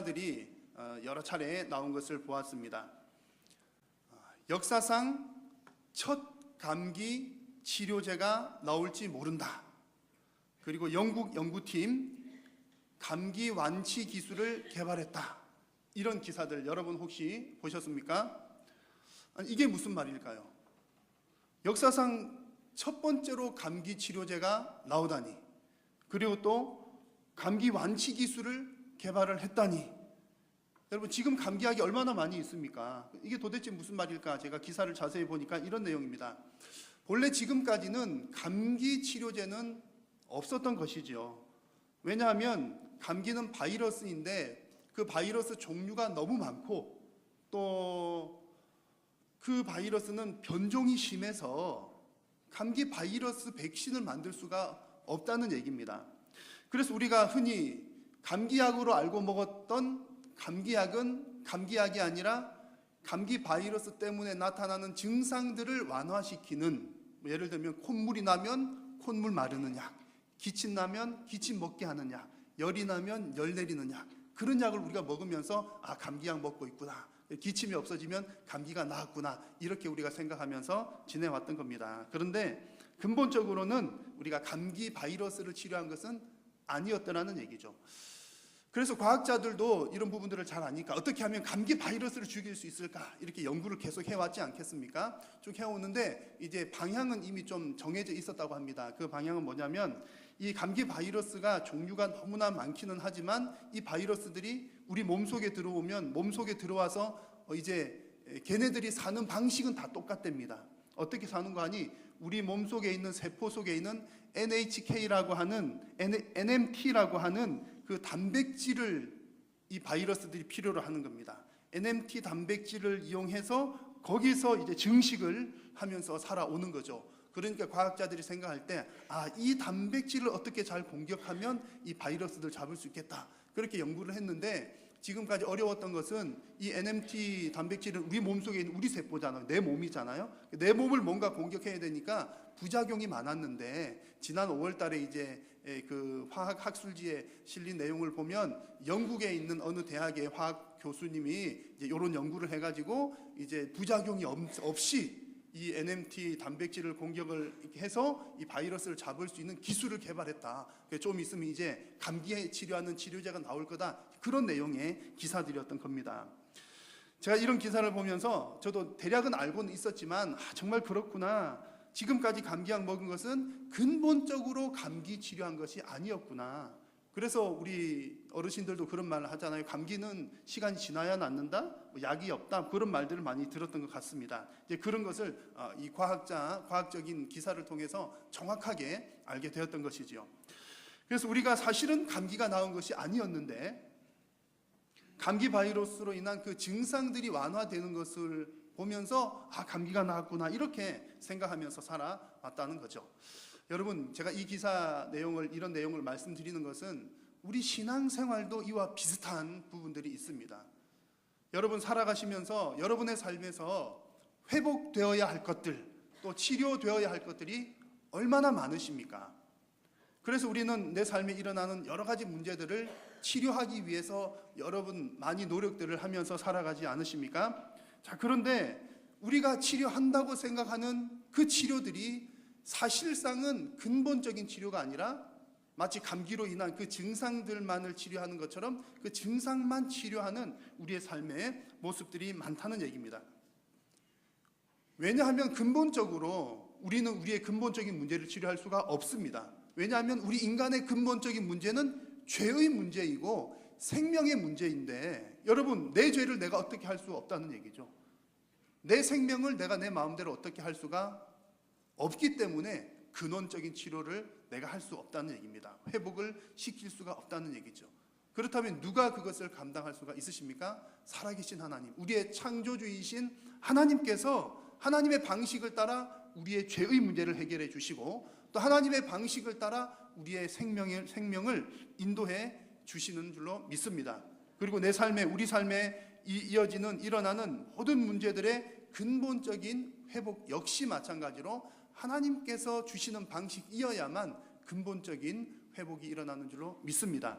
기사들이 여러 차례 나온 것을 보았습니다. 역사상 첫 감기 치료제가 나올지 모른다. 그리고 영국 연구팀 감기 완치 기술을 개발했다. 이런 기사들 여러분 혹시 보셨습니까? 아니, 이게 무슨 말일까요? 역사상 첫 번째로 감기 치료제가 나오다니, 그리고 또 감기 완치 기술을 개발을 했다니. 여러분, 지금 감기약이 얼마나 많이 있습니까? 이게 도대체 무슨 말일까? 제가 기사를 자세히 보니까 이런 내용입니다. 본래 지금까지는 감기 치료제는 없었던 것이죠. 왜냐하면 감기는 바이러스인데 그 바이러스 종류가 너무 많고 또 그 바이러스는 변종이 심해서 감기 바이러스 백신을 만들 수가 없다는 얘기입니다. 그래서 우리가 흔히 감기약으로 알고 먹었던 감기약은 감기약이 아니라 감기 바이러스 때문에 나타나는 증상들을 완화시키는, 예를 들면 콧물이 나면 콧물 마르는 약, 기침 나면 기침 먹게 하는 약, 열이 나면 열 내리는 약, 그런 약을 우리가 먹으면서 감기약 먹고 있구나, 기침이 없어지면 감기가 나았구나, 이렇게 우리가 생각하면서 지내왔던 겁니다. 그런데 근본적으로는 우리가 감기 바이러스를 치료한 것은 아니었더라는 얘기죠. 그래서 과학자들도 이런 부분들을 잘 아니까 어떻게 하면 감기 바이러스를 죽일 수 있을까, 이렇게 연구를 계속 해왔지 않겠습니까? 쭉 해오는데 이제 방향은 이미 좀 정해져 있었다고 합니다. 그 방향은 뭐냐면, 이 감기 바이러스가 종류가 너무나 많기는 하지만 이 바이러스들이 우리 몸속에 들어오면 몸속에 들어와서 이제 걔네들이 사는 방식은 다 똑같답니다. 어떻게 사는 거 아니? 우리 몸속에 있는 세포 속에 있는 NHK라고 하는 NMT라고 하는 그 단백질을 이 바이러스들이 필요로 하는 겁니다. NMT 단백질을 이용해서 거기서 이제 증식을 하면서 살아오는 거죠. 그러니까 과학자들이 생각할 때 이 단백질을 어떻게 잘 공격하면 이 바이러스들 잡을 수 있겠다, 그렇게 연구를 했는데, 지금까지 어려웠던 것은 이 NMT 단백질은 우리 몸속에 있는 우리 세포잖아요. 내 몸이잖아요. 내 몸을 뭔가 공격해야 되니까 부작용이 많았는데, 지난 5월 달에 이제 그 화학 학술지에 실린 내용을 보면 영국에 있는 어느 대학의 화학 교수님이 이제 이런 연구를 해가지고 이제 부작용이 없이 이 NMT 단백질을 공격을 해서 이 바이러스를 잡을 수 있는 기술을 개발했다. 좀 있으면 이제 감기에 치료하는 치료제가 나올 거다. 그런 내용의 기사들이었던 겁니다. 제가 이런 기사를 보면서 저도 대략은 알고는 있었지만 정말 그렇구나. 지금까지 감기약 먹은 것은 근본적으로 감기 치료한 것이 아니었구나. 그래서 우리 어르신들도 그런 말을 하잖아요. 감기는 시간이 지나야 낫는다, 약이 없다, 그런 말들을 많이 들었던 것 같습니다. 이제 그런 것을 이 과학적인 기사를 통해서 정확하게 알게 되었던 것이지요. 그래서 우리가 사실은 감기가 나은 것이 아니었는데 감기 바이러스로 인한 그 증상들이 완화되는 것을 보면서 감기가 나았구나, 이렇게 생각하면서 살아왔다는 거죠. 여러분, 제가 이 기사 내용을, 이런 내용을 말씀드리는 것은 우리 신앙생활도 이와 비슷한 부분들이 있습니다. 여러분 살아가시면서 여러분의 삶에서 회복되어야 할 것들, 또 치료되어야 할 것들이 얼마나 많으십니까? 그래서 우리는 내 삶에 일어나는 여러 가지 문제들을 치료하기 위해서 여러분 많이 노력들을 하면서 살아가지 않으십니까? 자, 그런데 우리가 치료한다고 생각하는 그 치료들이 사실상은 근본적인 치료가 아니라 마치 감기로 인한 그 증상들만을 치료하는 것처럼 그 증상만 치료하는 우리의 삶의 모습들이 많다는 얘기입니다. 왜냐하면 근본적으로 우리는 우리의 근본적인 문제를 치료할 수가 없습니다. 왜냐하면 우리 인간의 근본적인 문제는 죄의 문제이고 생명의 문제인데, 여러분, 내 죄를 내가 어떻게 할 수 없다는 얘기죠. 내 생명을 내가 내 마음대로 어떻게 할 수가 없기 때문에 근원적인 치료를 내가 할 수 없다는 얘기입니다. 회복을 시킬 수가 없다는 얘기죠. 그렇다면 누가 그것을 감당할 수가 있으십니까? 살아계신 하나님, 우리의 창조주이신 하나님께서 하나님의 방식을 따라 우리의 죄의 문제를 해결해 주시고, 또 하나님의 방식을 따라 우리의 생명을 인도해 주시는 줄로 믿습니다. 그리고 내 삶에, 우리 삶에 이어지는, 일어나는 모든 문제들의 근본적인 회복 역시 마찬가지로 하나님께서 주시는 방식이어야만 근본적인 회복이 일어나는 줄로 믿습니다.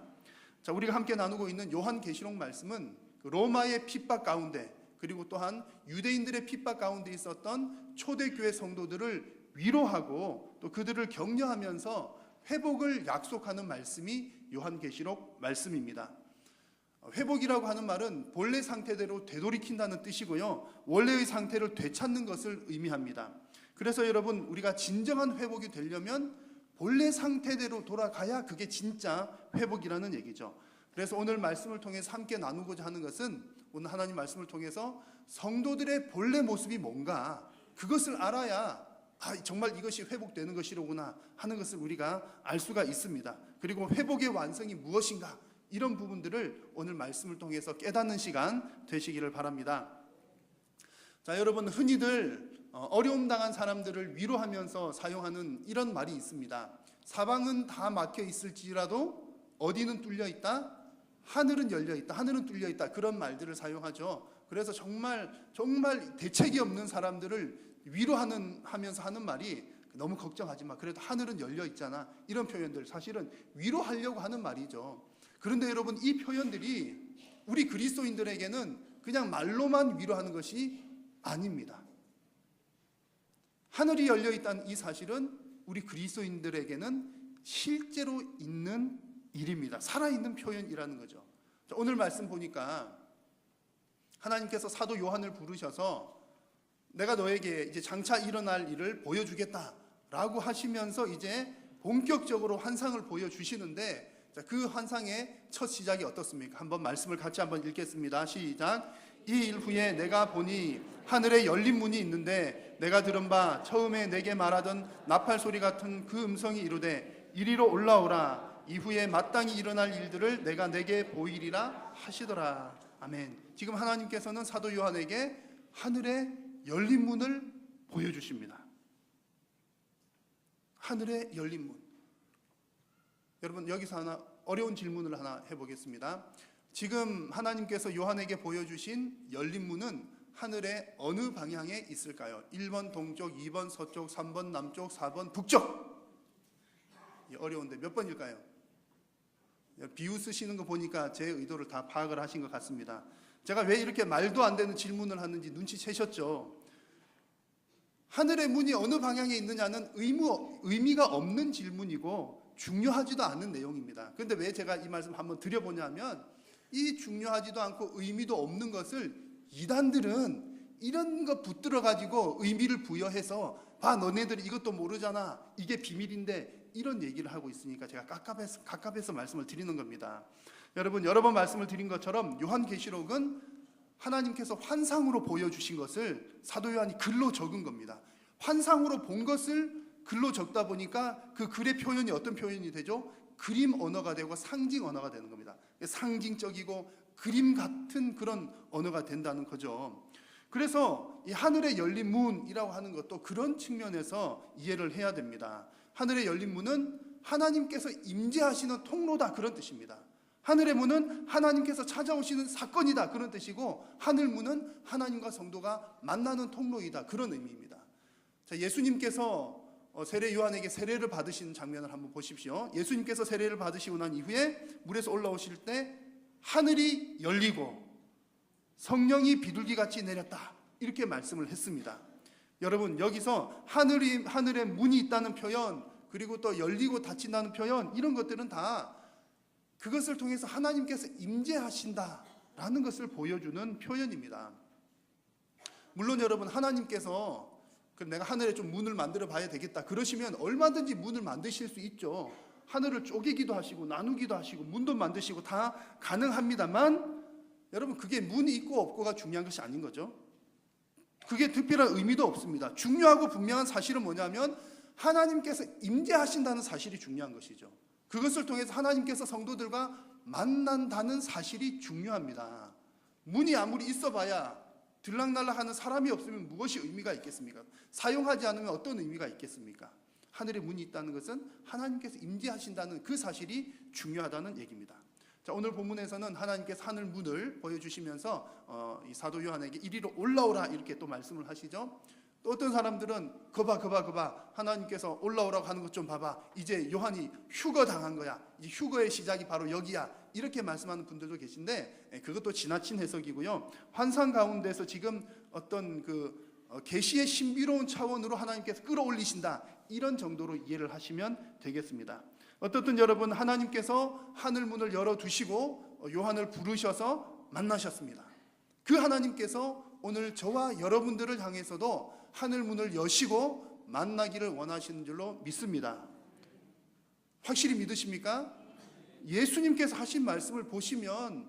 자, 우리가 함께 나누고 있는 요한계시록 말씀은 로마의 핍박 가운데, 그리고 또한 유대인들의 핍박 가운데 있었던 초대교회 성도들을 위로하고 또 그들을 격려하면서 회복을 약속하는 말씀이 요한계시록 말씀입니다. 회복이라고 하는 말은 본래 상태대로 되돌이킨다는 뜻이고요, 원래의 상태를 되찾는 것을 의미합니다. 그래서 여러분, 우리가 진정한 회복이 되려면 본래 상태대로 돌아가야 그게 진짜 회복이라는 얘기죠. 그래서 오늘 말씀을 통해서 함께 나누고자 하는 것은, 오늘 하나님 말씀을 통해서 성도들의 본래 모습이 뭔가, 그것을 알아야 정말 이것이 회복되는 것이로구나 하는 것을 우리가 알 수가 있습니다. 그리고 회복의 완성이 무엇인가, 이런 부분들을 오늘 말씀을 통해서 깨닫는 시간 되시기를 바랍니다. 자, 여러분, 흔히들 어려움 당한 사람들을 위로하면서 사용하는 이런 말이 있습니다. 사방은 다 막혀 있을지라도 어디는 뚫려 있다, 하늘은 열려 있다, 하늘은 뚫려 있다, 그런 말들을 사용하죠. 그래서 정말 대책이 없는 사람들을 위로하면서 하는 말이, 너무 걱정하지 마, 그래도 하늘은 열려 있잖아, 이런 표현들 사실은 위로하려고 하는 말이죠. 그런데 여러분, 이 표현들이 우리 그리스도인들에게는 그냥 말로만 위로하는 것이 아닙니다. 하늘이 열려 있다는 이 사실은 우리 그리스도인들에게는 실제로 있는 일입니다. 살아있는 표현이라는 거죠. 자, 오늘 말씀 보니까 하나님께서 사도 요한을 부르셔서 내가 너에게 이제 장차 일어날 일을 보여주겠다라고 하시면서 이제 본격적으로 환상을 보여주시는데, 자, 그 환상의 첫 시작이 어떻습니까? 한번 말씀을 같이 한번 읽겠습니다. 시작. 이 일 후에 내가 보니 하늘에 열린 문이 있는데, 내가 들은 바 처음에 내게 말하던 나팔 소리 같은 그 음성이 이르되 이리로 올라오라. 이후에 마땅히 일어날 일들을 내가 내게 보이리라 하시더라. 아멘. 지금 하나님께서는 사도 요한에게 하늘에 열린 문을 보여주십니다. 하늘에 열린 문. 여러분, 여기서 하나 어려운 질문을 하나 해보겠습니다. 지금 하나님께서 요한에게 보여주신 열린 문은 하늘의 어느 방향에 있을까요? 1번 동쪽, 2번 서쪽, 3번 남쪽, 4번 북쪽. 어려운데 몇 번일까요? 비웃으시는 거 보니까 제 의도를 다 파악을 하신 것 같습니다. 제가 왜 이렇게 말도 안 되는 질문을 하는지 눈치채셨죠? 하늘의 문이 어느 방향에 있느냐는 의미가 없는 질문이고 중요하지도 않은 내용입니다. 그런데 왜 제가 이 말씀 한번 드려보냐면, 이 중요하지도 않고 의미도 없는 것을 이단들은 이런 거 붙들어 가지고 의미를 부여해서, 봐, 너네들이 이것도 모르잖아, 이게 비밀인데, 이런 얘기를 하고 있으니까 제가 갑갑해서 말씀을 드리는 겁니다. 여러분, 여러 번 말씀을 드린 것처럼 요한계시록은 하나님께서 환상으로 보여주신 것을 사도 요한이 글로 적은 겁니다. 환상으로 본 것을 글로 적다 보니까 그 글의 표현이 어떤 표현이 되죠? 그림 언어가 되고 상징 언어가 되는 겁니다. 상징적이고 그림 같은 그런 언어가 된다는 거죠. 그래서 이 하늘에 열린 문이라고 하는 것도 그런 측면에서 이해를 해야 됩니다. 하늘에 열린 문은 하나님께서 임재하시는 통로다, 그런 뜻입니다. 하늘의 문은 하나님께서 찾아오시는 사건이다, 그런 뜻이고, 하늘 문은 하나님과 성도가 만나는 통로이다, 그런 의미입니다. 자, 예수님께서 세례 요한에게 세례를 받으시는 장면을 한번 보십시오. 예수님께서 세례를 받으시고 난 이후에 물에서 올라오실 때 하늘이 열리고 성령이 비둘기같이 내렸다, 이렇게 말씀을 했습니다. 여러분, 여기서 하늘에 문이 있다는 표현, 그리고 또 열리고 닫힌다는 표현, 이런 것들은 다 그것을 통해서 하나님께서 임재하신다라는 것을 보여주는 표현입니다. 물론 여러분, 하나님께서 내가 하늘에 좀 문을 만들어 봐야 되겠다 그러시면 얼마든지 문을 만드실 수 있죠. 하늘을 쪼개기도 하시고 나누기도 하시고 문도 만드시고 다 가능합니다만, 여러분, 그게 문이 있고 없고가 중요한 것이 아닌 거죠. 그게 특별한 의미도 없습니다. 중요하고 분명한 사실은 뭐냐면 하나님께서 임재하신다는 사실이 중요한 것이죠. 그것을 통해서 하나님께서 성도들과 만난다는 사실이 중요합니다. 문이 아무리 있어봐야 들락날락하는 사람이 없으면 무엇이 의미가 있겠습니까? 사용하지 않으면 어떤 의미가 있겠습니까? 하늘에 문이 있다는 것은 하나님께서 임재하신다는 그 사실이 중요하다는 얘기입니다. 자, 오늘 본문에서는 하나님께서 하늘 문을 보여주시면서 이 사도 요한에게 이리로 올라오라, 이렇게 또 말씀을 하시죠. 또 어떤 사람들은 거봐 하나님께서 올라오라고 하는 것 좀 봐봐, 이제 요한이 휴거 당한 거야, 이 휴거의 시작이 바로 여기야, 이렇게 말씀하는 분들도 계신데 그것도 지나친 해석이고요. 환상 가운데서 지금 어떤 계시의 신비로운 차원으로 하나님께서 끌어올리신다, 이런 정도로 이해를 하시면 되겠습니다. 어떻든 여러분, 하나님께서 하늘 문을 열어두시고 요한을 부르셔서 만나셨습니다. 그 하나님께서 오늘 저와 여러분들을 향해서도 하늘 문을 여시고 만나기를 원하시는 줄로 믿습니다. 확실히 믿으십니까? 예수님께서 하신 말씀을 보시면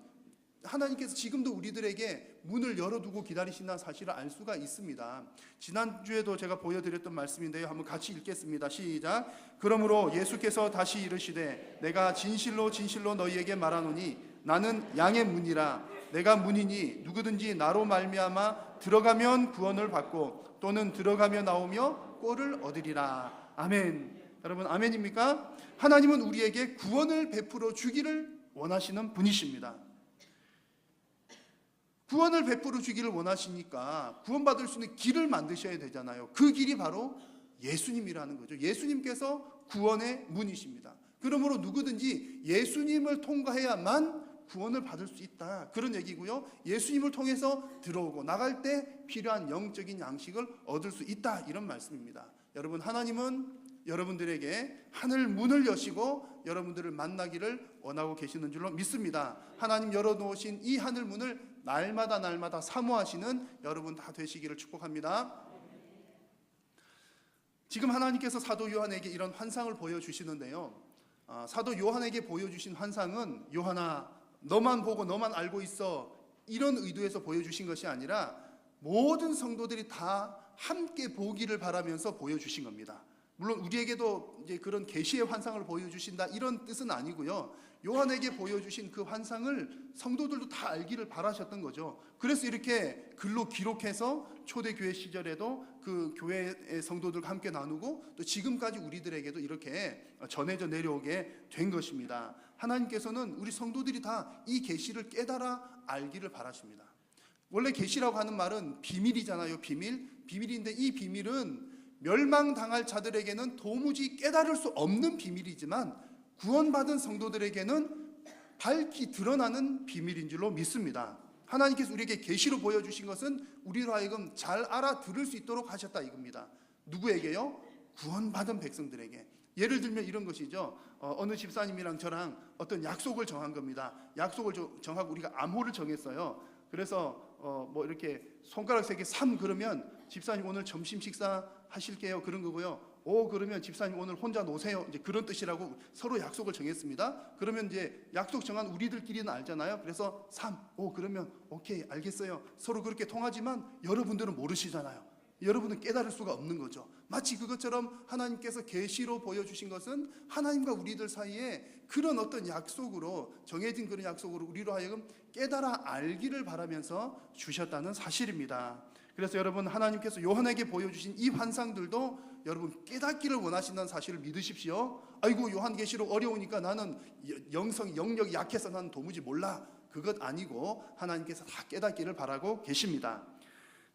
하나님께서 지금도 우리들에게 문을 열어두고 기다리신다는 사실을 알 수가 있습니다. 지난주에도 제가 보여드렸던 말씀인데요, 한번 같이 읽겠습니다. 시작. 그러므로 예수께서 다시 이르시되 내가 진실로 진실로 너희에게 말하노니 나는 양의 문이라. 내가 문이니 누구든지 나로 말미암아 들어가면 구원을 받고 또는 들어가며 나오며 꼴을 얻으리라. 아멘. 여러분, 아멘입니까? 하나님은 우리에게 구원을 베풀어 주기를 원하시는 분이십니다. 구원을 베풀어 주기를 원하시니까 구원받을 수 있는 길을 만드셔야 되잖아요. 그 길이 바로 예수님이라는 거죠. 예수님께서 구원의 문이십니다. 그러므로 누구든지 예수님을 통과해야만 구원을 받을 수 있다, 그런 얘기고요. 예수님을 통해서 들어오고 나갈 때 필요한 영적인 양식을 얻을 수 있다, 이런 말씀입니다. 여러분, 하나님은 여러분들에게 하늘 문을 여시고 여러분들을 만나기를 원하고 계시는 줄로 믿습니다. 하나님 열어놓으신 이 하늘 문을 날마다 사모하시는 여러분 다 되시기를 축복합니다. 지금 하나님께서 사도 요한에게 이런 환상을 보여주시는데요, 사도 요한에게 보여주신 환상은 요한아 너만 보고 너만 알고 있어, 이런 의도에서 보여주신 것이 아니라 모든 성도들이 다 함께 보기를 바라면서 보여주신 겁니다. 물론 우리에게도 이제 그런 계시의 환상을 보여주신다, 이런 뜻은 아니고요. 요한에게 보여주신 그 환상을 성도들도 다 알기를 바라셨던 거죠. 그래서 이렇게 글로 기록해서 초대교회 시절에도 그 교회의 성도들과 함께 나누고 또 지금까지 우리들에게도 이렇게 전해져 내려오게 된 것입니다. 하나님께서는 우리 성도들이 다 이 계시를 깨달아 알기를 바라십니다. 원래 계시라고 하는 말은 비밀이잖아요. 비밀인데 이 비밀은 멸망당할 자들에게는 도무지 깨달을 수 없는 비밀이지만 구원받은 성도들에게는 밝히 드러나는 비밀인 줄로 믿습니다. 하나님께서 우리에게 계시로 보여주신 것은 우리로 하여금 잘 알아들을 수 있도록 하셨다, 이겁니다. 누구에게요? 구원받은 백성들에게. 예를 들면 이런 것이죠. 어느 집사님이랑 저랑 어떤 약속을 정한 겁니다. 약속을 정하고 우리가 암호를 정했어요. 그래서 뭐 이렇게 손가락 3개 3 그러면 집사님 오늘 점심 식사 하실게요, 그런 거고요. 5 그러면 집사님 오늘 혼자 노세요, 이제 그런 뜻이라고 서로 약속을 정했습니다. 그러면 이제 약속 정한 우리들끼리는 알잖아요. 그래서 3, 5 그러면 오케이 알겠어요, 서로 그렇게 통하지만 여러분들은 모르시잖아요. 여러분은 깨달을 수가 없는 거죠. 마치 그것처럼 하나님께서 계시로 보여주신 것은 하나님과 우리들 사이에 그런 어떤 약속으로, 정해진 그런 약속으로 우리로 하여금 깨달아 알기를 바라면서 주셨다는 사실입니다. 그래서 여러분, 하나님께서 요한에게 보여주신 이 환상들도 여러분 깨닫기를 원하신다는 사실을 믿으십시오. 아이고, 요한계시록 어려우니까 나는 영력이 약해서 나는 도무지 몰라, 그것 아니고 하나님께서 다 깨닫기를 바라고 계십니다.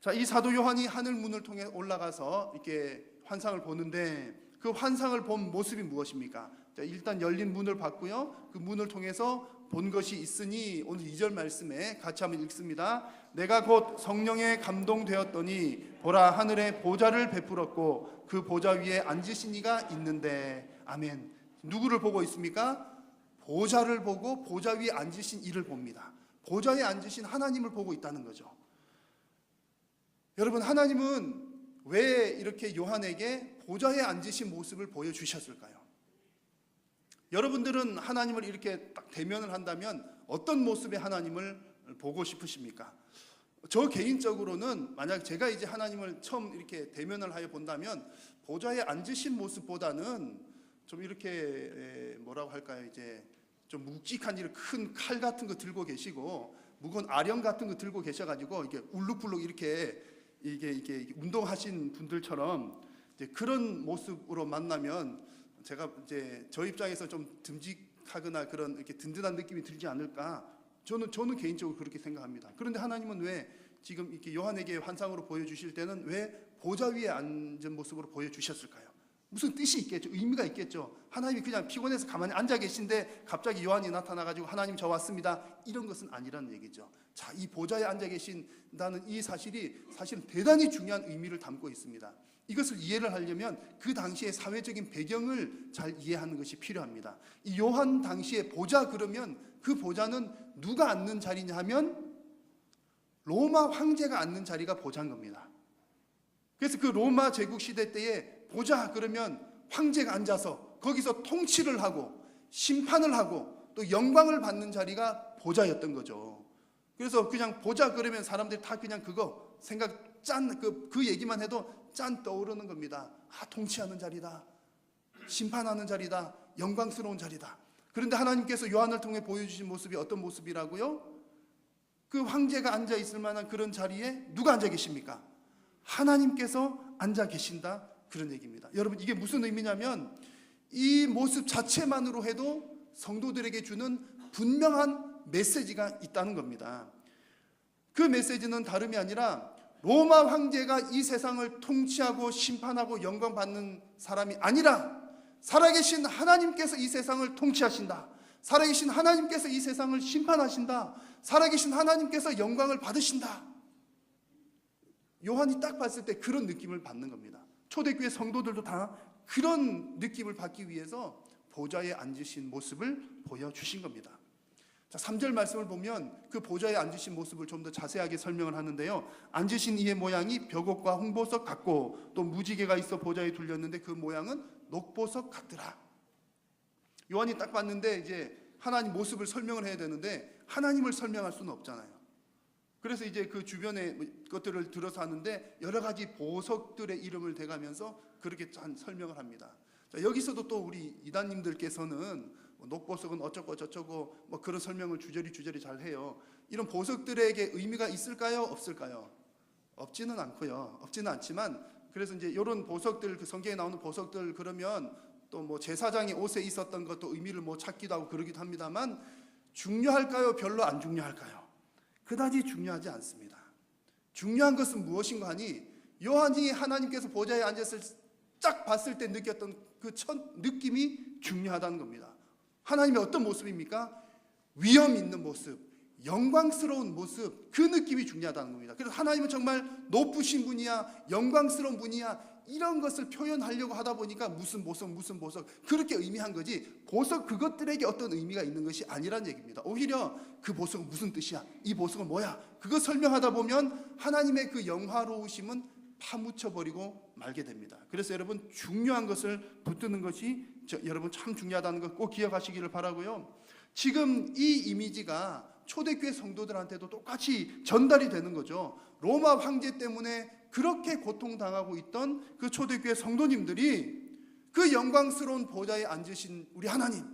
자, 이 사도 요한이 하늘 문을 통해 올라가서 이렇게 환상을 보는데 그 환상을 본 모습이 무엇입니까? 자, 일단 열린 문을 봤고요. 그 문을 통해서 본 것이 있으니 오늘 2절 말씀에 같이 한번 읽습니다. 내가 곧 성령에 감동되었더니 보라, 하늘에 보좌를 베풀었고 그 보좌 위에 앉으신 이가 있는데. 아멘. 누구를 보고 있습니까? 보좌를 보고 보좌 위에 앉으신 이를 봅니다. 보좌에 앉으신 하나님을 보고 있다는 거죠. 여러분, 하나님은 왜 이렇게 요한에게 보좌에 앉으신 모습을 보여주셨을까요? 여러분들은 하나님을 이렇게 딱 대면을 한다면 어떤 모습의 하나님을 보고 싶으십니까? 저 개인적으로는 만약 제가 이제 하나님을 처음 이렇게 대면을 하여 본다면 보좌에 앉으신 모습보다는 좀 이렇게 뭐라고 할까요? 이제 좀 묵직한 큰 칼 같은 거 들고 계시고 무거운 아령 같은 거 들고 계셔가지고 이게 울룩불룩 이렇게 이게 운동하신 분들처럼 이제 그런 모습으로 만나면 제가 이제 저 입장에서 좀 듬직하거나 그런 이렇게 든든한 느낌이 들지 않을까, 저는 개인적으로 그렇게 생각합니다. 그런데 하나님은 왜 지금 이렇게 요한에게 환상으로 보여주실 때는 왜 보좌 위에 앉은 모습으로 보여주셨을까요? 무슨 뜻이 있겠죠. 의미가 있겠죠. 하나님이 그냥 피곤해서 가만히 앉아 계신데 갑자기 요한이 나타나가지고 하나님 저 왔습니다, 이런 것은 아니라는 얘기죠. 자, 이 보좌에 앉아 계신다는 이 사실이 사실은 대단히 중요한 의미를 담고 있습니다. 이것을 이해를 하려면 그 당시의 사회적인 배경을 잘 이해하는 것이 필요합니다. 이 요한 당시의 보좌, 그러면 그 보좌는 누가 앉는 자리냐 하면 로마 황제가 앉는 자리가 보좌인 겁니다. 그래서 그 로마 제국 시대 때에 보좌 그러면 황제가 앉아서 거기서 통치를 하고 심판을 하고 또 영광을 받는 자리가 보좌였던 거죠. 그래서 그냥 보좌 그러면 사람들이 다 그냥 그거 생각 그 얘기만 해도 짠 떠오르는 겁니다. 아, 통치하는 자리다, 심판하는 자리다, 영광스러운 자리다. 그런데 하나님께서 요한을 통해 보여주신 모습이 어떤 모습이라고요? 그 황제가 앉아 있을 만한 그런 자리에 누가 앉아 계십니까? 하나님께서 앉아 계신다, 그런 얘기입니다. 여러분, 이게 무슨 의미냐면 이 모습 자체만으로 해도 성도들에게 주는 분명한 메시지가 있다는 겁니다. 그 메시지는 다름이 아니라 로마 황제가 이 세상을 통치하고 심판하고 영광받는 사람이 아니라 살아계신 하나님께서 이 세상을 통치하신다, 살아계신 하나님께서 이 세상을 심판하신다, 살아계신 하나님께서 영광을 받으신다. 요한이 딱 봤을 때 그런 느낌을 받는 겁니다. 초대교회 성도들도 다 그런 느낌을 받기 위해서 보좌에 앉으신 모습을 보여주신 겁니다. 자, 3절 말씀을 보면 그 보좌에 앉으신 모습을 좀 더 자세하게 설명을 하는데요. 앉으신 이의 모양이 벽옥과 홍보석 같고 또 무지개가 있어 보좌에 둘렸는데 그 모양은 녹보석 같더라. 요한이 딱 봤는데 이제 하나님 모습을 설명을 해야 되는데 하나님을 설명할 수는 없잖아요. 그래서 이제 그 주변의 것들을 들어서 하는데 여러 가지 보석들의 이름을 대가면서 그렇게 짠 설명을 합니다. 자, 여기서도 또 우리 이단님들께서는 녹보석은 어쩌고 저쩌고 뭐 그런 설명을 주저리 잘 해요. 이런 보석들에게 의미가 있을까요? 없을까요? 없지는 않고요. 없지는 않지만 그래서 이제 이런 보석들, 그 성경에 나오는 보석들 그러면 또 뭐 제사장의 옷에 있었던 것도 의미를 뭐 찾기도 하고 그러기도 합니다만 중요할까요? 별로 안 중요할까요? 그다지 중요하지 않습니다. 중요한 것은 무엇인가 하니 요한이 하나님께서 보좌에 앉았을 딱 봤을 때 느꼈던 그 첫 느낌이 중요하다는 겁니다. 하나님의 어떤 모습입니까? 위엄 있는 모습, 영광스러운 모습, 그 느낌이 중요하다는 겁니다. 그래서 하나님은 정말 높으신 분이야, 영광스러운 분이야, 이런 것을 표현하려고 하다 보니까 무슨 보석 그렇게 의미한 거지, 보석 그것들에게 어떤 의미가 있는 것이 아니란 얘기입니다. 오히려 그 보석은 무슨 뜻이야, 이 보석은 뭐야, 그거 설명하다 보면 하나님의 그 영화로우심은 파묻혀버리고 말게 됩니다. 그래서 여러분, 중요한 것을 붙드는 것이 여러분 참 중요하다는 것 꼭 기억하시기를 바라고요. 지금 이 이미지가 초대교회 성도들한테도 똑같이 전달이 되는 거죠. 로마 황제 때문에 그렇게 고통당하고 있던 그 초대교회 성도님들이 그 영광스러운 보좌에 앉으신 우리 하나님,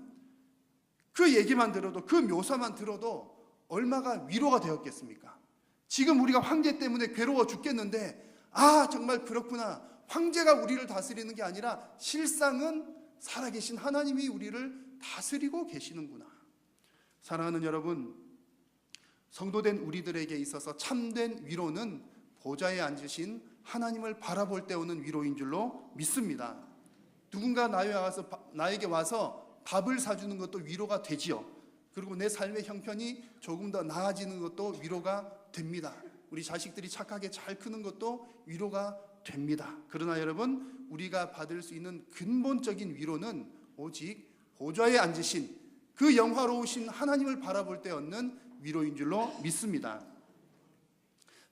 그 얘기만 들어도, 그 묘사만 들어도 얼마가 위로가 되었겠습니까? 지금 우리가 황제 때문에 괴로워 죽겠는데, 아, 정말 그렇구나, 황제가 우리를 다스리는 게 아니라 실상은 살아계신 하나님이 우리를 다스리고 계시는구나. 사랑하는 여러분, 성도된 우리들에게 있어서 참된 위로는 보좌에 앉으신 하나님을 바라볼 때 오는 위로인 줄로 믿습니다. 누군가 나에게 와서 밥을 사주는 것도 위로가 되지요. 그리고 내 삶의 형편이 조금 더 나아지는 것도 위로가 됩니다. 우리 자식들이 착하게 잘 크는 것도 위로가 됩니다. 그러나 여러분, 우리가 받을 수 있는 근본적인 위로는 오직 보좌에 앉으신 그 영화로우신 하나님을 바라볼 때 얻는 위로인 줄로 믿습니다.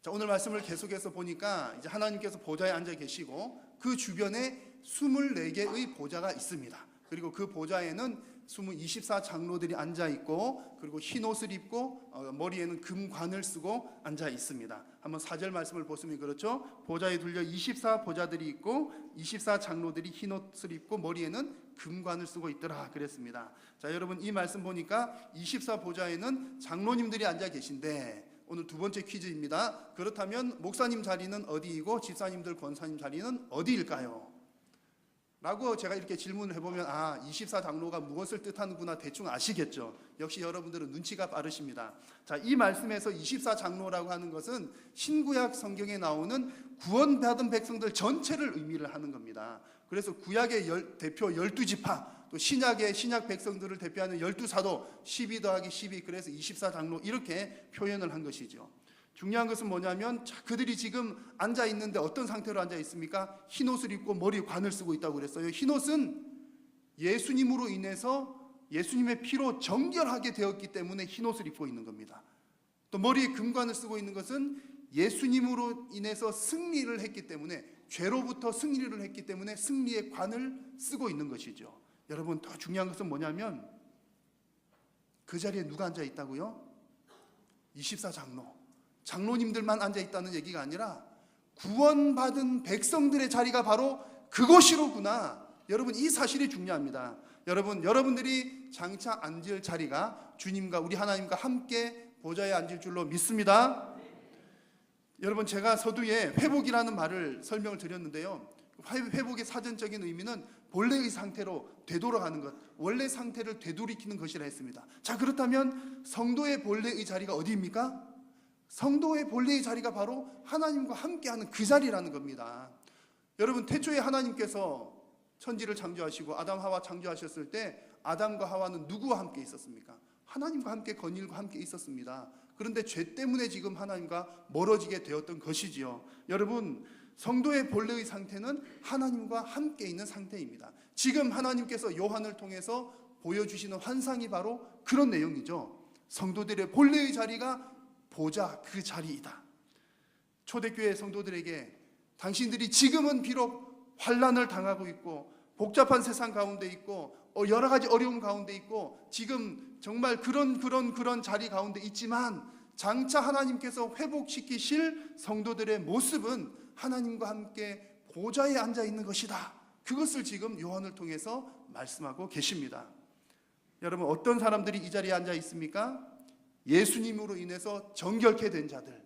자, 오늘 말씀을 계속해서 보니까 이제 하나님께서 보좌에 앉아 계시고 그 주변에 24개의 보좌가 있습니다. 그리고 그 보좌에는 24장로들이 앉아 있고, 그리고 흰 옷을 입고 머리에는 금관을 쓰고 앉아 있습니다. 한번 4절 말씀을 보시면 그렇죠. 보좌에 둘려 24보좌들이 있고 24장로들이 흰 옷을 입고 머리에는 금관을 쓰고 있더라 그랬습니다. 자, 여러분, 이 말씀 보니까 24보좌에는 장로님들이 앉아 계신데, 오늘 두 번째 퀴즈입니다. 그렇다면 목사님 자리는 어디이고 집사님들, 권사님 자리는 어디일까요? 라고 제가 이렇게 질문을 해보면 24장로가 무엇을 뜻하는구나 대충 아시겠죠. 역시 여러분들은 눈치가 빠르십니다. 자, 이 말씀에서 24장로라고 하는 것은 신구약 성경에 나오는 구원받은 백성들 전체를 의미를 하는 겁니다. 그래서 구약의 대표 12지파, 또 신약의 신약 백성들을 대표하는 12사도 12 더하기 12, 그래서 24장로 이렇게 표현을 한 것이죠. 중요한 것은 뭐냐면 그들이 지금 앉아 있는데 어떤 상태로 앉아 있습니까? 흰옷을 입고 머리에 관을 쓰고 있다고 그랬어요. 흰옷은 예수님으로 인해서 예수님의 피로 정결하게 되었기 때문에 흰옷을 입고 있는 겁니다. 또 머리에 금관을 쓰고 있는 것은 예수님으로 인해서 승리를 했기 때문에, 죄로부터 승리를 했기 때문에 승리의 관을 쓰고 있는 것이죠. 여러분, 더 중요한 것은 뭐냐면 그 자리에 누가 앉아 있다고요? 24장로, 장로님들만 앉아 있다는 얘기가 아니라 구원받은 백성들의 자리가 바로 그곳이로구나. 여러분, 이 사실이 중요합니다. 여러분들이 장차 앉을 자리가 주님과 우리 하나님과 함께 보좌에 앉을 줄로 믿습니다. 여러분, 제가 서두에 회복이라는 말을 설명을 드렸는데요, 회복의 사전적인 의미는 본래의 상태로 되돌아가는 것, 원래 상태를 되돌이키는 것이라 했습니다. 자, 그렇다면 성도의 본래의 자리가 어디입니까? 성도의 본래의 자리가 바로 하나님과 함께하는 그 자리라는 겁니다. 여러분, 태초에 하나님께서 천지를 창조하시고 아담 하와 창조하셨을 때 아담과 하와는 누구와 함께 있었습니까? 하나님과 함께, 건일과 함께 있었습니다. 그런데 죄 때문에 지금 하나님과 멀어지게 되었던 것이지요. 여러분, 성도의 본래의 상태는 하나님과 함께 있는 상태입니다. 지금 하나님께서 요한을 통해서 보여주시는 환상이 바로 그런 내용이죠. 성도들의 본래의 자리가 보좌, 그 자리이다. 초대교회 성도들에게 당신들이 지금은 비록 환난을 당하고 있고 복잡한 세상 가운데 있고 여러 가지 어려움 가운데 있고 지금 정말 그런 자리 가운데 있지만 장차 하나님께서 회복시키실 성도들의 모습은 하나님과 함께 보좌에 앉아 있는 것이다. 그것을 지금 요한을 통해서 말씀하고 계십니다. 여러분, 어떤 사람들이 이 자리에 앉아 있습니까? 예수님으로 인해서 정결케 된 자들,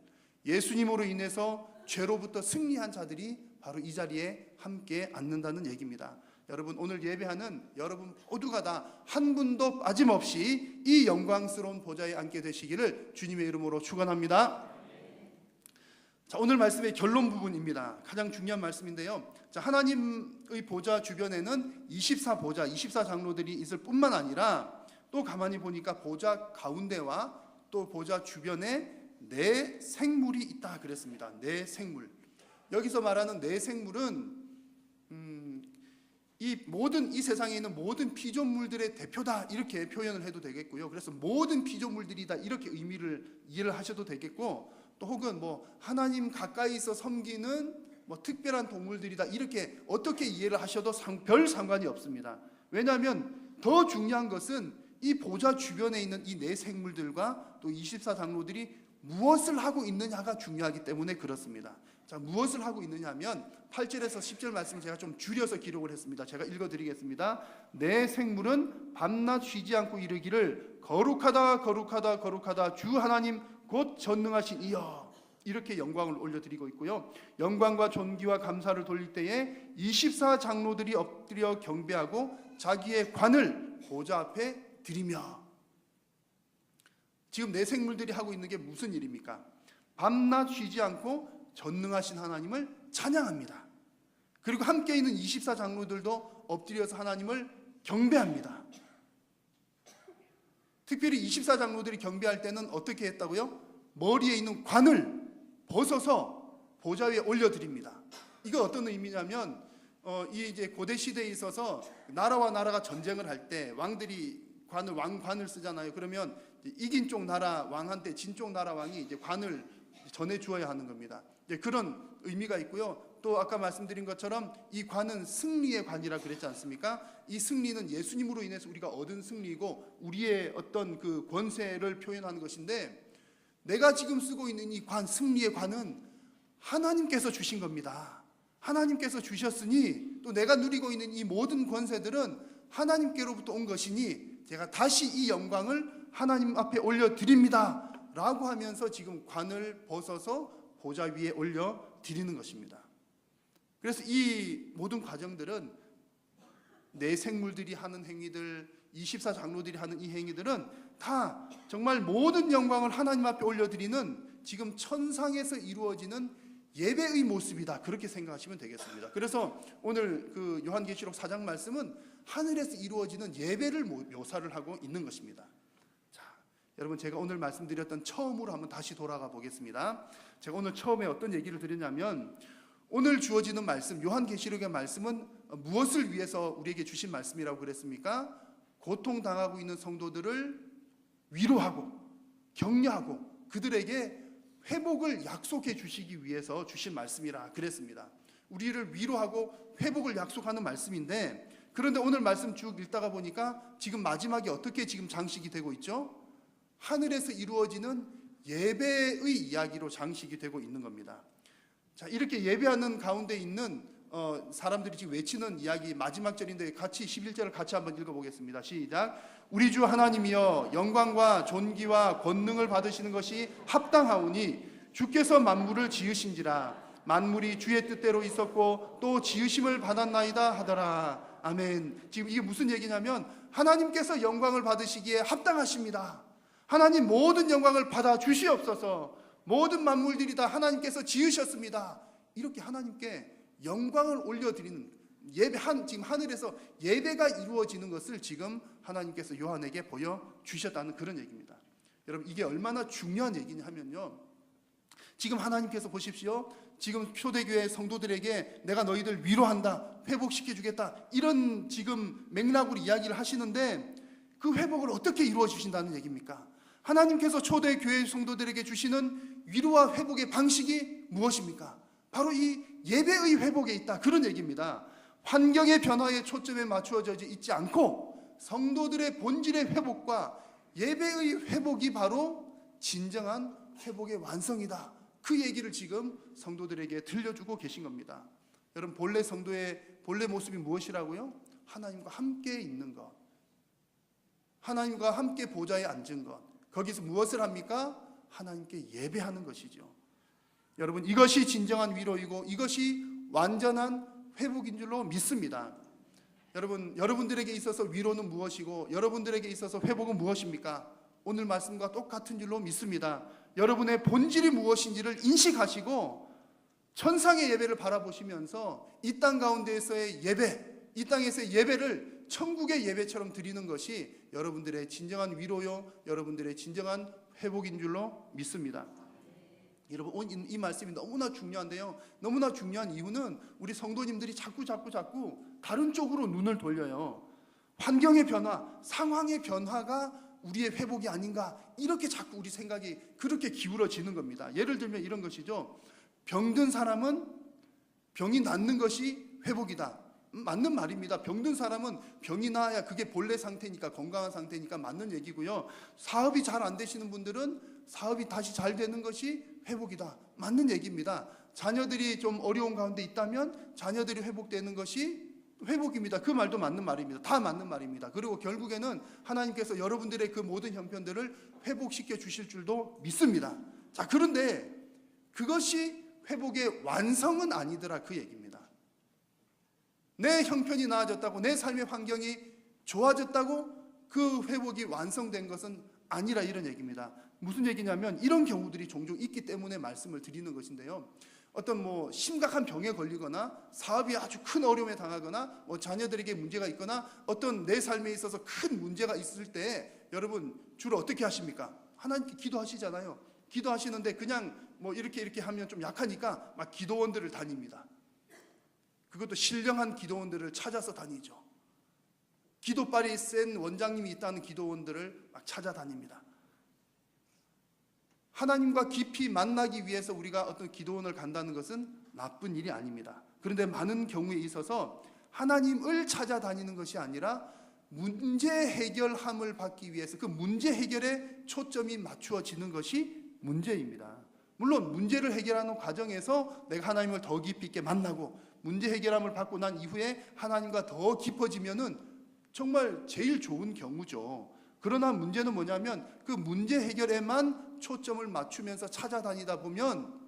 예수님으로 인해서 죄로부터 승리한 자들이 바로 이 자리에 함께 앉는다는 얘기입니다. 여러분, 오늘 예배하는 여러분 모두가 다 한 분도 빠짐없이 이 영광스러운 보좌에 앉게 되시기를 주님의 이름으로 축원합니다. 자, 오늘 말씀의 결론 부분입니다. 가장 중요한 말씀인데요. 자, 하나님의 보좌 주변에는 24보좌, 24장로들이 있을 뿐만 아니라 또 가만히 보니까 보좌 가운데와 또 보좌 주변에 네 생물이 있다 그랬습니다. 네 생물. 여기서 말하는 네 생물은 이 세상에 있는 모든 피조물들의 대표다, 이렇게 표현을 해도 되겠고요. 그래서 모든 피조물들이다, 이렇게 이해를 하셔도 되겠고, 또 혹은 하나님 가까이서 섬기는 특별한 동물들이다, 이렇게 어떻게 이해를 하셔도 별 상관이 없습니다. 왜냐하면 더 중요한 것은 이 보좌 주변에 있는 이 네 생물들과 또 24장로들이 무엇을 하고 있느냐가 중요하기 때문에 그렇습니다. 자, 무엇을 하고 있느냐 하면 8절에서 10절 말씀을 제가 좀 줄여서 기록을 했습니다. 제가 읽어드리겠습니다. 내 생물은 밤낮 쉬지 않고 이르기를 거룩하다 거룩하다 거룩하다 주 하나님 곧 전능하신 이여, 이렇게 영광을 올려드리고 있고요. 영광과 존귀와 감사를 돌릴 때에 24장로들이 엎드려 경배하고 자기의 관을 보좌 앞에 드리며. 지금 내 생물들이 하고 있는 게 무슨 일입니까? 밤낮 쉬지 않고 전능하신 하나님을 찬양합니다. 그리고 함께 있는 24장로들도 엎드려서 하나님을 경배합니다. 특별히 24장로들이 경배할 때는 어떻게 했다고요? 머리에 있는 관을 벗어서 보좌 위에 올려드립니다. 이거 어떤 의미냐면 이제 고대 시대에 있어서 나라와 나라가 전쟁을 할 때 왕들이 왕관을 쓰잖아요. 그러면 이긴 쪽 나라 왕한테 진 쪽 나라 왕이 이제 관을 전해 주어야 하는 겁니다. 그런 의미가 있고요. 또 아까 말씀드린 것처럼 이 관은 승리의 관이라 그랬지 않습니까? 이 승리는 예수님으로 인해서 우리가 얻은 승리이고 우리의 어떤 그 권세를 표현하는 것인데, 내가 지금 쓰고 있는 이 관, 승리의 관은 하나님께서 주신 겁니다. 하나님께서 주셨으니 또 내가 누리고 있는 이 모든 권세들은 하나님께로부터 온 것이니 제가 다시 이 영광을 하나님 앞에 올려드립니다 라고 하면서 지금 관을 벗어서 보좌 위에 올려드리는 것입니다. 그래서 이 모든 과정들은 내 생물들이 하는 행위들, 24장로들이 하는 이 행위들은 다 정말 모든 영광을 하나님 앞에 올려드리는 지금 천상에서 이루어지는 예배의 모습이다, 그렇게 생각하시면 되겠습니다. 그래서 오늘 그 요한계시록 4장 말씀은 하늘에서 이루어지는 예배를 묘사를 하고 있는 것입니다. 자, 여러분, 제가 오늘 말씀드렸던 처음으로 한번 다시 돌아가 보겠습니다. 제가 오늘 처음에 어떤 얘기를 드렸냐면, 오늘 주어지는 말씀, 요한계시록의 말씀은 무엇을 위해서 우리에게 주신 말씀이라고 그랬습니까? 고통당하고 있는 성도들을 위로하고 격려하고 그들에게 회복을 약속해 주시기 위해서 주신 말씀이라 그랬습니다. 우리를 위로하고 회복을 약속하는 말씀인데, 그런데 오늘 말씀 쭉 읽다가 보니까 지금 마지막에 어떻게 지금 장식이 되고 있죠? 하늘에서 이루어지는 예배의 이야기로 장식이 되고 있는 겁니다. 자, 이렇게 예배하는 가운데 있는 사람들이 지금 외치는 이야기 마지막 절인데, 같이 11절을 같이 한번 읽어보겠습니다. 시작. 우리 주 하나님이여, 영광과 존귀와 권능을 받으시는 것이 합당하오니 주께서 만물을 지으신지라. 만물이 주의 뜻대로 있었고 또 지으심을 받았나이다 하더라. 아멘. 지금 이게 무슨 얘기냐면, 하나님께서 영광을 받으시기에 합당하십니다. 하나님 모든 영광을 받아 주시옵소서. 모든 만물들이 다 하나님께서 지으셨습니다. 이렇게 하나님께 영광을 올려드리는 지금 하늘에서 예배가 이루어지는 것을 지금 하나님께서 요한에게 보여주셨다는 그런 얘기입니다. 여러분, 이게 얼마나 중요한 얘기냐 하면요, 지금 하나님께서 보십시오. 지금 초대교회 성도들에게 내가 너희들 위로한다, 회복시켜 주겠다, 이런 지금 맥락으로 이야기를 하시는데, 그 회복을 어떻게 이루어 주신다는 얘기입니까? 하나님께서 초대교회 성도들에게 주시는 위로와 회복의 방식이 무엇입니까? 바로 이 예배의 회복에 있다, 그런 얘기입니다. 환경의 변화에 초점에 맞추어져 있지 않고 성도들의 본질의 회복과 예배의 회복이 바로 진정한 회복의 완성이다, 그 얘기를 지금 성도들에게 들려주고 계신 겁니다. 여러분, 본래 성도의 본래 모습이 무엇이라고요? 하나님과 함께 있는 것, 하나님과 함께 보좌에 앉은 것, 거기서 무엇을 합니까? 하나님께 예배하는 것이죠. 여러분, 이것이 진정한 위로이고 이것이 완전한 회복인 줄로 믿습니다. 여러분, 여러분들에게 있어서 위로는 무엇이고 여러분들에게 있어서 회복은 무엇입니까? 오늘 말씀과 똑같은 줄로 믿습니다. 여러분의 본질이 무엇인지를 인식하시고 천상의 예배를 바라보시면서 이 땅 가운데에서의 예배, 이 땅에서의 예배를 천국의 예배처럼 드리는 것이 여러분들의 진정한 위로요, 여러분들의 진정한 회복인 줄로 믿습니다. 여러분, 이 말씀이 너무나 중요한데요, 너무나 중요한 이유는 우리 성도님들이 자꾸 다른 쪽으로 눈을 돌려요. 환경의 변화, 상황의 변화가 우리의 회복이 아닌가, 이렇게 자꾸 우리 생각이 그렇게 기울어지는 겁니다. 예를 들면 이런 것이죠. 병든 사람은 병이 낫는 것이 회복이다. 맞는 말입니다. 병든 사람은 병이 나아야 그게 본래 상태니까, 건강한 상태니까 맞는 얘기고요. 사업이 잘 안 되시는 분들은 사업이 다시 잘 되는 것이 회복이다, 맞는 얘기입니다. 자녀들이 좀 어려운 가운데 있다면 자녀들이 회복되는 것이 회복입니다. 그 말도 맞는 말입니다. 다 맞는 말입니다. 그리고 결국에는 하나님께서 여러분들의 그 모든 형편들을 회복시켜 주실 줄도 믿습니다. 자, 그런데 그것이 회복의 완성은 아니더라, 그 얘기입니다. 내 형편이 나아졌다고, 내 삶의 환경이 좋아졌다고 그 회복이 완성된 것은 아니라, 이런 얘기입니다. 무슨 얘기냐면, 이런 경우들이 종종 있기 때문에 말씀을 드리는 것인데요, 어떤 심각한 병에 걸리거나 사업이 아주 큰 어려움에 당하거나 자녀들에게 문제가 있거나 어떤 내 삶에 있어서 큰 문제가 있을 때 여러분 주로 어떻게 하십니까? 하나님께 기도하시잖아요. 기도하시는데 그냥 이렇게 하면 좀 약하니까 막 기도원들을 다닙니다. 그것도 신령한 기도원들을 찾아서 다니죠. 기도빨이 센 원장님이 있다는 기도원들을 막 찾아다닙니다. 하나님과 깊이 만나기 위해서 우리가 어떤 기도원을 간다는 것은 나쁜 일이 아닙니다. 그런데 많은 경우에 있어서 하나님을 찾아다니는 것이 아니라 문제 해결함을 받기 위해서 그 문제 해결에 초점이 맞추어지는 것이 문제입니다. 물론 문제를 해결하는 과정에서 내가 하나님을 더 깊이 있게 만나고 문제 해결함을 받고 난 이후에 하나님과 더 깊어지면은 정말 제일 좋은 경우죠. 그러나 문제는 뭐냐면 그 문제 해결에만 초점을 맞추면서 찾아다니다 보면,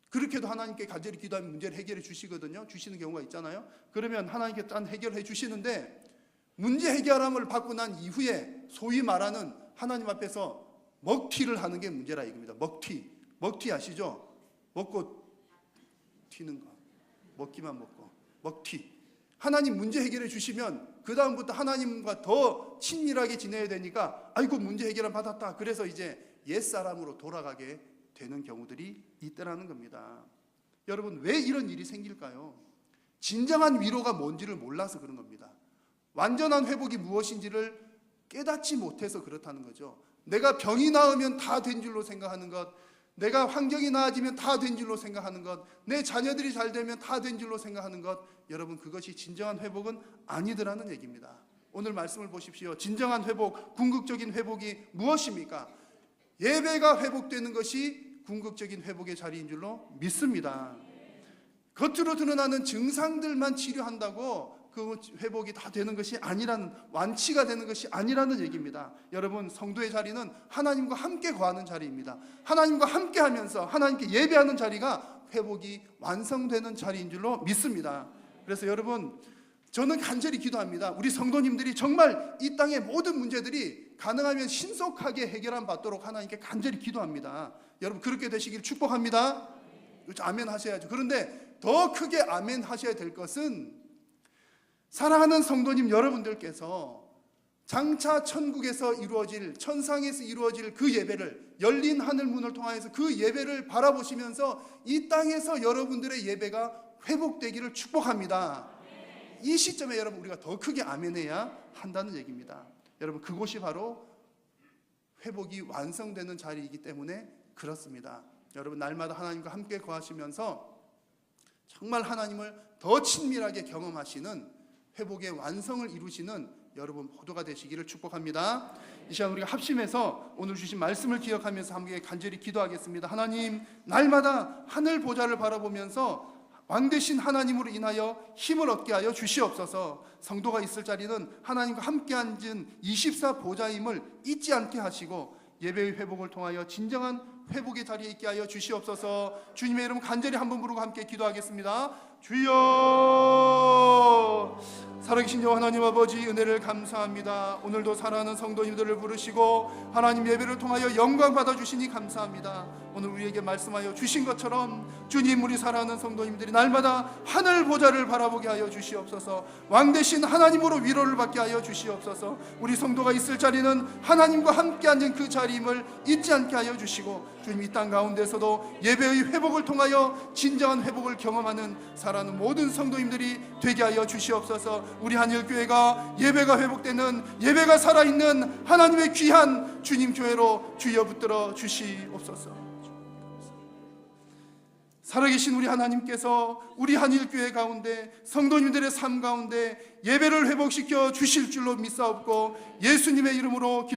그렇게도 하나님께 간절히 기도하면 문제를 해결해 주시거든요. 주시는 경우가 있잖아요. 그러면 하나님께 딴 해결해 주시는데 문제 해결함을 받고 난 이후에 소위 말하는 하나님 앞에서 먹튀를 하는 게 문제라 이겁니다. 먹튀 아시죠? 먹고 튀는 거, 먹기만 먹고 먹튀. 하나님 문제 해결해 주시면 그 다음부터 하나님과 더 친밀하게 지내야 되니까 아이고 문제 해결은 받았다. 그래서 이제 옛사람으로 돌아가게 되는 경우들이 있더라는 겁니다. 여러분 왜 이런 일이 생길까요? 진정한 위로가 뭔지를 몰라서 그런 겁니다. 완전한 회복이 무엇인지를 깨닫지 못해서 그렇다는 거죠. 내가 병이 나으면 다 된 줄로 생각하는 것, 내가 환경이 나아지면 다 된 줄로 생각하는 것, 내 자녀들이 잘 되면 다 된 줄로 생각하는 것, 여러분 그것이 진정한 회복은 아니더라는 얘기입니다. 오늘 말씀을 보십시오. 진정한 회복, 궁극적인 회복이 무엇입니까? 예배가 회복되는 것이 궁극적인 회복의 자리인 줄로 믿습니다. 겉으로 드러나는 증상들만 치료한다고 그 회복이 다 되는 것이 아니라는, 완치가 되는 것이 아니라는 얘기입니다. 여러분 성도의 자리는 하나님과 함께 거하는 자리입니다. 하나님과 함께 하면서 하나님께 예배하는 자리가 회복이 완성되는 자리인 줄로 믿습니다. 그래서 여러분 저는 간절히 기도합니다. 우리 성도님들이 정말 이 땅의 모든 문제들이 가능하면 신속하게 해결함 받도록 하나님께 간절히 기도합니다. 여러분 그렇게 되시길 축복합니다. 아멘 하셔야죠. 그런데 더 크게 아멘 하셔야 될 것은 사랑하는 성도님 여러분들께서 장차 천국에서 이루어질, 천상에서 이루어질 그 예배를, 열린 하늘 문을 통하여서 그 예배를 바라보시면서 이 땅에서 여러분들의 예배가 회복되기를 축복합니다. 이 시점에 여러분 우리가 더 크게 아멘해야 한다는 얘기입니다. 여러분 그곳이 바로 회복이 완성되는 자리이기 때문에 그렇습니다. 여러분 날마다 하나님과 함께 거하시면서 정말 하나님을 더 친밀하게 경험하시는 회복의 완성을 이루시는 여러분 모두가 되시기를 축복합니다. 이 시간 우리가 합심해서 오늘 주신 말씀을 기억하면서 함께 간절히 기도하겠습니다. 하나님 날마다 하늘 보좌를 바라보면서 왕 되신 하나님으로 인하여 힘을 얻게 하여 주시옵소서. 성도가 있을 자리는 하나님과 함께 앉은 24 보좌임을 잊지 않게 하시고 예배의 회복을 통하여 진정한 회복의 자리에 있게 하여 주시옵소서. 주님의 이름 간절히 한 번 부르고 함께 기도하겠습니다. 주여, 살아계신 여호와 하나님 아버지 은혜를 감사합니다. 오늘도 사랑하는 성도님들을 부르시고 하나님 예배를 통하여 영광 받아주시니 감사합니다. 오늘 우리에게 말씀하여 주신 것처럼 주님 우리 사랑하는 성도님들이 날마다 하늘 보좌를 바라보게 하여 주시옵소서. 왕 되신 하나님으로 위로를 받게 하여 주시옵소서. 우리 성도가 있을 자리는 하나님과 함께 앉은 그 자리임을 잊지 않게 하여 주시고 주님 이 땅 가운데서도 예배의 회복을 통하여 진정한 회복을 경험하는 사랑하는 모든 성도님들이 되게 하여 주시옵소서. 우리 한일교회가 예배가 회복되는, 예배가 살아있는 하나님의 귀한 주님 교회로 주여 붙들어 주시옵소서. 살아계신 우리 하나님께서 우리 한일교회 가운데 성도님들의 삶 가운데 예배를 회복시켜 주실 줄로 믿사옵고 예수님의 이름으로